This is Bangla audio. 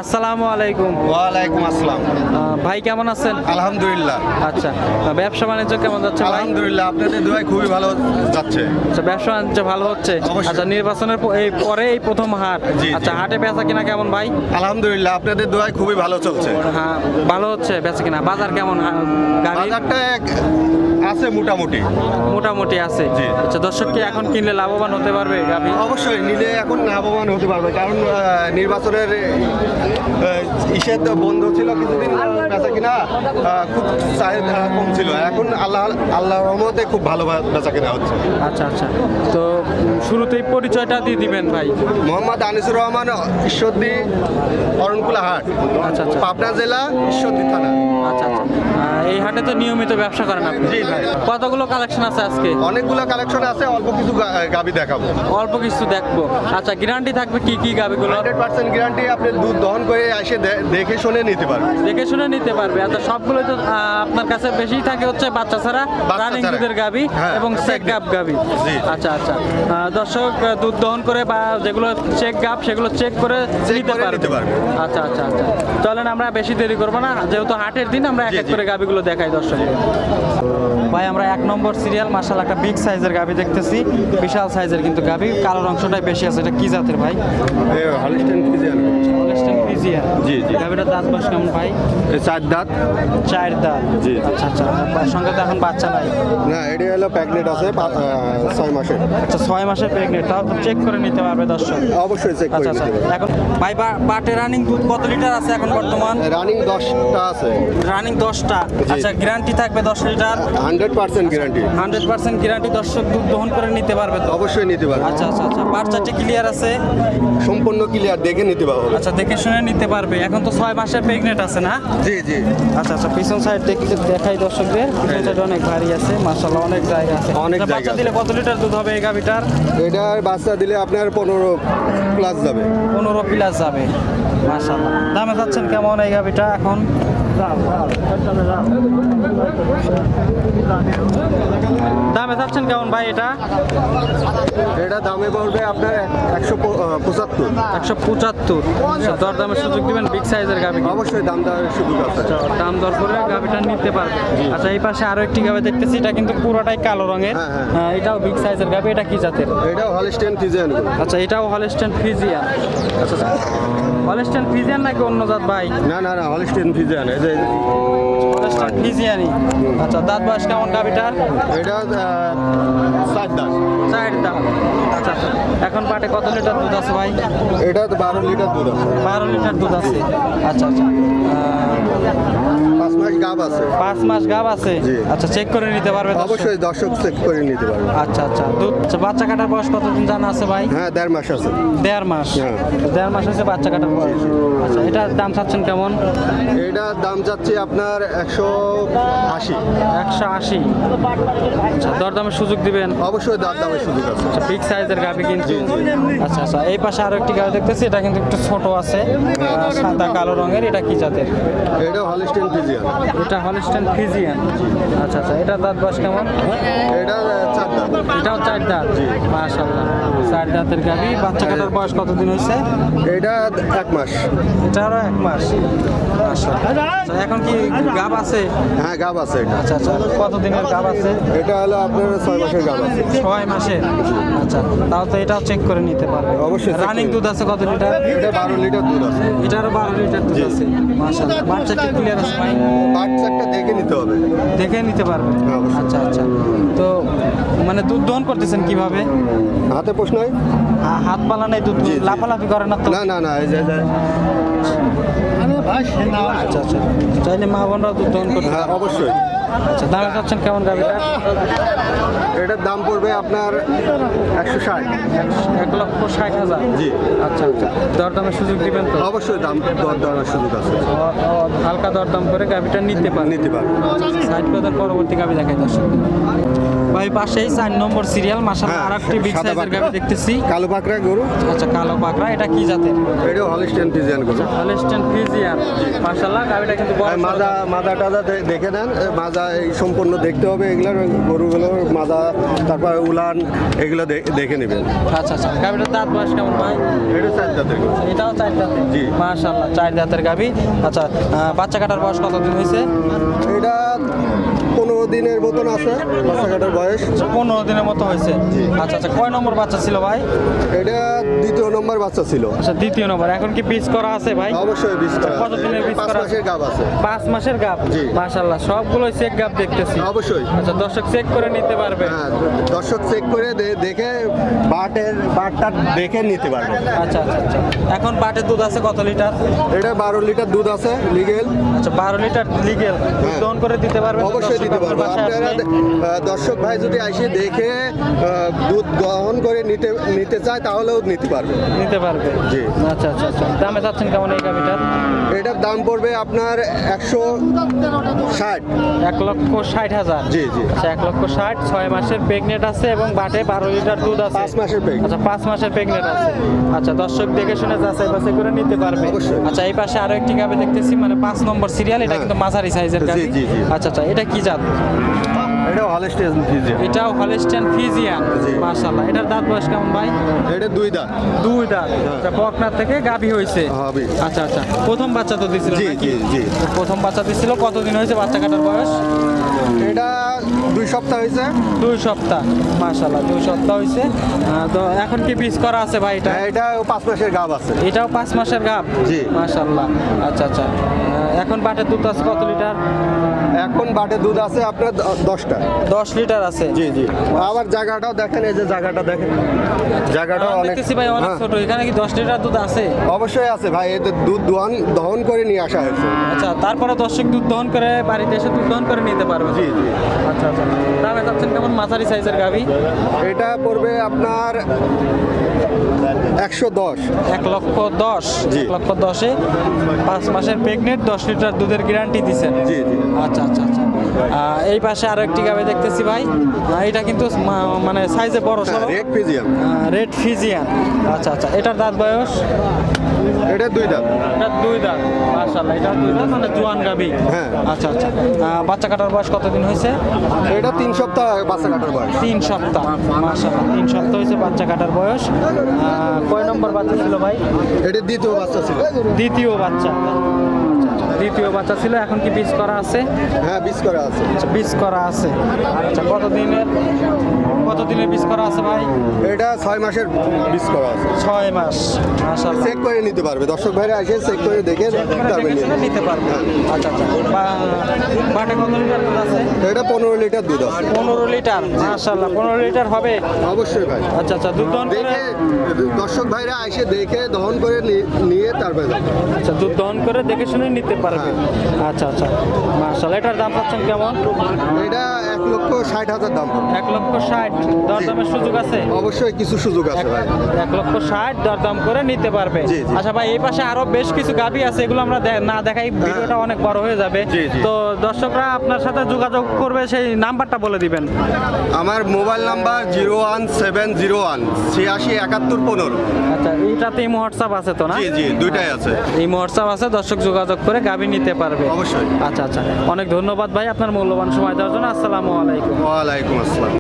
আসসালামু আলাইকুম। ওয়ালাইকুম আসসালাম। ভাই কেমন আছেন? আলহামদুলিল্লাহ। আচ্ছা, ব্যবসা বাণিজ্য কেমন যাচ্ছে ভাই? আলহামদুলিল্লাহ, আপনাদের দোয়ায় খুবই ভালো যাচ্ছে। আচ্ছা, ব্যবসা বাণিজ্য ভালো হচ্ছে। অবশ্যই। আচ্ছা, নির্বাচনের পরে এই প্রথম হাট। জি, আচ্ছা, জি। হাটে বেচা কিনা কেমন ভাই? আলহামদুলিল্লাহ, আপনাদের দোয়ায় খুবই ভালো চলছে। হ্যাঁ, ভালো হচ্ছে বেচা কিনা। বাজার কেমন গাড়ি? বাজারটা আছে মোটামুটি। মোটামুটি আছে। জি। আচ্ছা, দর্শক কি এখন কিনলে লাভবান হতে পারবে গাভী? অবশ্যই নিলে এখন লাভবান হতে পারবে, কারণ নির্বাচনের ইসের তো বন্ধ ছিল কিছুদিন, বেচা কিনা খুব চাহিদা কম ছিল। এখন আল্লাহ রহমতে খুব ভালো বেচা কিনা হচ্ছে। আচ্ছা আচ্ছা, তো শুরুতেই পরিচয়টা দিয়ে দিবেন ভাই। মোহাম্মদ আনিসুর রহমান, ঈশ্বরদী অরণকুলা হাট, আচ্ছা আচ্ছা পাবনা জেলা, ঈশ্বরদী থানা। আচ্ছা আচ্ছা, এই হাটে তো নিয়মিত ব্যবসা করেন আপনি? জি ভাই। কতগুলো কালেকশন আছে আজকে? অনেকগুলো কালেকশন আছে, অল্প কিছু গাবি দেখাবো। অল্প কিছু দেখবো। আচ্ছা, গ্যারান্টি থাকবে কি কি গাবিগুলো? 100% গ্যারান্টি, আপনি দুধ দহন করে এসে দেখে শুনে নিতে পারবেন। দেখে শুনে নিতে পারবে। আচ্ছা, সবগুলো তো আপনার কাছে বেশি থাকে হচ্ছে বাচ্চা ছাড়া, বাচ্চা রানিং ছাড়া। দুধের গাবি হ্যাঁ, এবং চেক গাব গাবি। জি। আচ্ছা আচ্ছা, দর্শক দুধ দহন করে বা যেগুলো চেক গাব সেগুলো চেক করে নিতে নিতে পারবে। আচ্ছা আচ্ছা আচ্ছা, চলেন আমরা বেশি দেরি করবো না, যেহেতু হাটের দিন আমরা এক জি, এক জি। করে গাবিগুলো দেখাই দর্শক। ভাই, আমরা 1 নম্বর সিরিয়াল মাশাআল্লাহ একটা বিগ সাইজের গাবি দেখতেছি, বিশাল সাইজের কিন্তু গাবি, কালোর অংশটাই বেশি আছে। এটা কি জাতের ভাই? Holstein Friesian. Holstein Friesian. জি, জি। গাবিটার দাঁত বয়স কেমন ভাই? 4 দাঁত। 4 দাঁত। জি। আচ্ছা আচ্ছা, সঙ্গে তো এখন বাচ্চা নাই। না, এটা হলো প্যাকেট আছে 6 মাসের। আচ্ছা, 6 মাসের প্রেগনেন্ট, তাও তো চেক করে নিতে পারবে দর্শক। অবশ্যই চেক করে আচ্ছা আচ্ছা, নিতে পারবে। এখন ভাই বাটে রানিং দুধ কত লিটার আছে এখন বর্তমান? রানিং 10টা আছে। রানিং 10টা। আচ্ছা, গ্যারান্টি থাকবে 10 লিটার? 100% গ্যারান্টি। 100% গ্যারান্টি, দর্শক দুধ দহন করে নিতে পারবে তো? অবশ্যই নিতে পারবে। আচ্ছা আচ্ছা আচ্ছা, বাচ্চাটি ক্লিয়ার আছে? সম্পূর্ণ ক্লিয়ার, দেখে নিতে পারবে। আচ্ছা, দেখে শুনে নিতে পারবে। এখন তো 6 মাসের প্রেগনেন্ট আছে না? জি, জি। আচ্ছা আচ্ছা, পিছন সাইড দেখাই দর্শকদের। পিছন সাইড অনেক ভারী আছে মাশাআল্লাহ, অনেক জায়গা আছে। অনেক আচ্ছা, জায়গা বাচ্চা আছে। দিলে কত লিটার দুধ হবে এই গাভিটার? এটার বাচ্চা দিলে আপনার 15 প্লাস যাবে। 15 প্লাস যাবে মাশাআল্লাহ। দামে যাচ্ছেন কেমন এই গাভিটা এখন? দামে যাচ্ছেন কেমন ভাই এটা? এটা দামে পড়বে আপনার 175। 175। আচ্ছা, দরদামের সুযোগ দিবেন, বিগ সাইজের গাভি। অবশ্যই দাম দেওয়ার সুযোগ আছে। দাম দর করে গাভিটা নিতে পারবে। আচ্ছা, এই পাশে আরো একটি গাভি দেখতেছি, এটা কিন্তু পুরোটাই কালো রঙের। হ্যাঁ, হ্যাঁ। এটাও বিগ সাইজের গাভি। এটা কি জাতের? এটাও হলিস্টেইন ফ্রিজিয়ান। আচ্ছা, এটাও হলস্টাইন ফ্রিজিয়ান। আচ্ছা আচ্ছা, হলস্টাইন ফ্রিজিয়ান নাকি অন্য জাত ভাই? না না না, হলিস্টেইন ফ্রিজিয়ান। এই যে হলস্টাইন ফ্রিজিয়ানই। আচ্ছা, দাঁত বয়স কেমন গাভিটার? এটা 4 দাঁত। 4 দাঁত। আচ্ছা আচ্ছা, এখন পাটে কত লিটার দুধ আছে ভাই? এটা 12 লিটার দুধ আছে। 12 লিটার দুধ আছে। আচ্ছা আচ্ছা, 5 মাস গাব আছে। 5 মাস গাব আছে। জি। আচ্ছা, চেক করে নিতে পারবে দর্শক? অবশ্যই দর্শক চেক করে নিতে পারবে। আচ্ছা আচ্ছা, দুধ। আচ্ছা, বাচ্চা কাটার বয়স কতদিন জানা আছে ভাই? হ্যাঁ, 1.5 মাস আছে। 1.5 মাস। হ্যাঁ। 1.5 মাস হচ্ছে বাচ্চা কাটার বয়স। আচ্ছা, এটার দাম চাচ্ছেন কেমন? এটার দাম যাচ্ছে আপনার 180। 180। আচ্ছা, দরদামের সুযোগ দিবেন? অবশ্যই দামের সুযোগ আছে। আচ্ছা, বিগ সাইজের গাভি কিন্তু। আচ্ছা আচ্ছা, এই পাশে আরো একটি গাভি দেখতেছি, এটা কিন্তু একটু ছোট আছে, সাদা কালো রঙের। এটা কি জাতের? এটাও হলিস্টেইন ফ্রিজিয়ান। এটা হলস্টাইন ফ্রিজিয়ান। আচ্ছা আচ্ছা, এটা দাঁত বয়স কেমন? এটা 4 দাঁত। এটাও 4 দাঁত। মাশাআল্লাহ, 4 দাঁতের গাভি। বাচ্চা কাটার বয়স কতদিন হয়েছে? এটা 1 মাস। এটারও 1 মাস। মাশাআল্লাহ। আচ্ছা, এখন কি গাব আছে? হ্যাঁ, গাব আছে এটা। আচ্ছা আচ্ছা, কতদিনের গাব আছে? এটা হলো আপনার 6 মাসের গাব আছে। 6 মাসের। আচ্ছা, তাও তো এটাও চেক করে নিতে পারবে। অবশ্যই check রানিং করে। দুধ আছে কত লিটার? এটা 12 লিটার দুধ আছে। এটারও 12 লিটার দুধ আছে। মাশাআল্লাহ, বাচ্চা কি ক্লিয়ার আছে ভাই? বাচ্চাটা দেখে নিতে হবে। দেখে নিতে পারবে। হ্যাঁ, অবশ্যই। আচ্ছা আচ্ছা, তো মানে দুধ দহন করতেছেন কিভাবে? হাতে প্রশ্ন হয়? হাত পালা নেই, দুধ জি, জি। লাফালাফি করে না তো? না না না, এই যে আচ্ছা আচ্ছা, চাইলে মা বোনরাও দুধ দহন করতে হ্যাঁ, পারে। অবশ্যই। আচ্ছা, দামে চাচ্ছেন কেমন গাভিটা? এটার দাম পড়বে আপনার 160। 1,60,000। জি। আচ্ছা আচ্ছা, দরদামের সুযোগ দিবেন তো? অবশ্যই দাম দেওয়ার সুযোগ আছে। হালকা দরদাম করে গাভিটা নিতে পারে। নিতে পারবে। সাইড করে পরবর্তী গাভি দেখাই দর্শক। ভাই পাশেই 4 নম্বর সিরিয়াল মাশাআল্লাহ হ্যাঁ, আরেকটি বিগ সাদা সাইজের পাকড়া। গাবি দেখতেছি। কালো পাকড়া গরু, আচ্ছা কালো পাকড়া, এটা কি জাতের? এটা হলিস্টিয়ান ফ্রিজিয়ান গরু। হলস্টেইন ফ্রিজিয়ান মাশাআল্লাহ গাবিটা কিন্তু বড় সড়ো। মাজা টাজা দেখে নেন, মাজা এই সম্পূর্ণ দেখতে হবে এগুলোর, গরুগুলোর মাজা, তারপর উলান এগুলো দেখে নেবেন। আচ্ছা আচ্ছা গাবিটার দাঁত বয়স কেমন ভাই? এটা 4 দাঁতের গরু। এটাও 4 দাঁতের। জি। মাশাআল্লাহ 4 দাঁতের গাবি। আচ্ছা বাচ্চা কাটার বয়স কতদিন হয়েছে? এটা 15 দিনের মতন আছে বাচ্চা কাটার বয়স। 15 দিনের মতো হয়েছে। জি। আচ্ছা আচ্ছা কয় নম্বর বাচ্চা ছিল ভাই? এটা 2য় নম্বর বাচ্চা ছিল। আচ্ছা 2য় নম্বর। এখন কি বীজ করা আছে ভাই? অবশ্যই 20 টা। কত দিনের বীজ 5 করা? মাসের গাব আছে। 5 মাসের গাব। জি। মাশাআল্লাহ সবগুলোই চেক গাব দেখতেছি। অবশ্যই। আচ্ছা দর্শক চেক করে নিতে পারবে। হ্যাঁ, দর্শক চেক করে দেখে বাটটা দেখে নিতে পারবে। আচ্ছা আচ্ছা আচ্ছা এখন পাটের দুধ আছে কত লিটার? এটা 12 লিটার দুধ আছে লিগেল। আচ্ছা 12 লিটার লিগেল দুধ হ্যাঁ। দহন করে দিতে পারবে? অবশ্যই দিতে পারবো। আপনারা দর্শক ভাই যদি এসে দেখে দুধ দহন করে নিতে চায় তাহলেও নিতে পারবে। নিতে পারবে। জি। আচ্ছা আচ্ছা আচ্ছা দামে চাচ্ছেন কেমন এই গাবিটার? এটার দাম পড়বে আপনার 160। 1,60,000। জি জি। আচ্ছা 1,60,000 6 মাসের প্রেগনেন্ট আছে এবং বাটে 12 লিটার দুধ আছে। 5 মাসের প্রেগনেন্ট। আচ্ছা 5 মাসের প্রেগনেন্ট আছে। আচ্ছা দর্শক দেখে শুনে যাচাই বাছাই করে নিতে পারবে। অবশ্যই। আচ্ছা এই পাশে আরো একটি গাবি দেখতেছি, মানে 5 নম্বর সিরিয়াল, এটা হ্যাঁ। কিন্তু মাঝারি সাইজের গাবি। জি, জি। আচ্ছা আচ্ছা এটা কি জাত? এটা হলিস্টিয়ান ফ্রিজিয়ান। এটাও হলস্টেইন ফ্রিজিয়ান। জি। মাশাআল্লাহ এটার দাঁত বয়স কেমন ভাই? এটা 2 দাঁত। 2 দাঁত। আচ্ছা বকনা থেকে গাবি হয়েছে। হবে। আচ্ছা আচ্ছা প্রথম বাচ্চা তো দিছিল জি নাকি? জি জি। প্রথম বাচ্চা দিছিল। কতদিন হয়েছে বাচ্চা কাটার বয়স? এটা 2 সপ্তাহ হয়েছে। 2 সপ্তাহ। মাশাআল্লাহ 2 সপ্তাহ হয়েছে। তো এখন কি বীজ করা আছে ভাই এটা? হ্যাঁ, এটা 5 মাসের গাব আছে। এটাও 5 মাসের গাব। জি। মাশাআল্লাহ। আচ্ছা আচ্ছা এখন বাটের দুধ আছে কত লিটার? এখন বাটে দুধ আছে আপনার 10টা। 10 লিটার আছে। জি জি। আবার জায়গাটাও দেখেন, এই যে জায়গাটা দেখেন, জায়গাটাও অনেক। দেখতেছি ভাই অনেক হ্যাঁ, ছোট। এখানে কি 10 লিটার দুধ আছে? অবশ্যই আছে ভাই, এতে দুধ দহন করে নিয়ে আসা হয়েছে। আচ্ছা তারপরে দর্শক দুধ দহন করে বাড়িতে এসে দুধ দহন করে নিতে পারবে। জি জি। আচ্ছা আচ্ছা দামে চাচ্ছেন কেমন মাঝারি সাইজের গাবি? এটা পড়বে আপনার 110। 1,10,000। জি। 1,10,000-এ 5 মাসের প্রেগনেন্ট 10 লিটার দুধের গ্যারান্টি দিচ্ছেন। জি জি। আচ্ছা আচ্ছা আচ্ছা এই পাশে আরো একটি গাবে দেখতেছি ভাই। এটা কিন্তু মানে সাইজে বড় সড়ো। Red Friesian. Red Friesian. আচ্ছা আচ্ছা এটার দাঁত বয়স? এটা 2 দাঁত। এটা 2 দাঁত। মাশাআল্লাহ এটা 2 দাঁত, মানে জোয়ান গাবি। হ্যাঁ। আচ্ছা আচ্ছা বাচ্চা কাটার বয়স কতদিন হয়েছে? এটা 3 সপ্তাহ বাচ্চা কাটার বয়স। 3 সপ্তাহ। মাশাআল্লাহ 3 সপ্তাহ হয়েছে বাচ্চা কাটার বয়স। কয় নম্বর বাচ্চা ছিল ভাই? এটা দ্বিতীয় বাচ্চা ছিল। দ্বিতীয় বাচ্চা। দ্বিতীয় বাচ্চা ছিল। এখন কি বীজ করা আছে? হ্যাঁ, বীজ করা আছে। আচ্ছা বীজ করা আছে। আচ্ছা কতদিনের বীজ করা আছে ভাই? এটা 6 মাসের বীজ করা আছে। 6 মাস। মাশাআল্লাহ চেক করে নিতে পারবে, দর্শক ভাইরা এসে চেক করে দেখে তারপরে দেখে শুনে নিয়ে নিতে পারবে। আচ্ছা আচ্ছা বাটে কত লিটার দুধ আছে? এটা 15 লিটার দুধ আছে। 15 লিটার। মাশাআল্লাহ 15 লিটার হবে। অবশ্যই ভাই। আচ্ছা আচ্ছা দুধ দহন করে দেখে দর্শক ভাইরা এসে দেখে দহন করে নিয়ে তারপরে যাবে। আচ্ছা দুধ দহন করে দেখে শুনে নিতে পারবে। আচ্ছা আচ্ছা মাশাআল্লাহ এটার দাম পাচ্ছেন কেমন? এটা 1,60,000 দাম পড়বে। 1,60,000 দরদামের সুযোগ আছে? অবশ্যই কিছু সুযোগ আছে ভাই। 1,60,000 দরদাম করে নিতে পারবে। জি, জি। আচ্ছা ভাই এই পাশে আরো বেশ কিছু গাভী আছে, এগুলো আমরা না দেখাই ভিডিওটা অনেক বড় হয়ে যাবে। জি, জি। তো দর্শকরা আপনার সাথে যোগাযোগ করবে, সেই নাম্বারটা বলে দিবেন। আমার মোবাইল নাম্বার 01701 867115। আচ্ছা এইটাতে ইমো হোয়াটসঅ্যাপ আছে তো না? জি জি, দুইটাই আছে। ইমো হোয়াটসঅ্যাপ আছে, দর্শক যোগাযোগ করে গাভী নিতে পারবে। অবশ্যই। আচ্ছা আচ্ছা অনেক ধন্যবাদ ভাই আপনার মূল্যবান সময় দেওয়ার জন্য। আসসালামু আলাইকুম। ওয়ালাইকুম আসসালাম।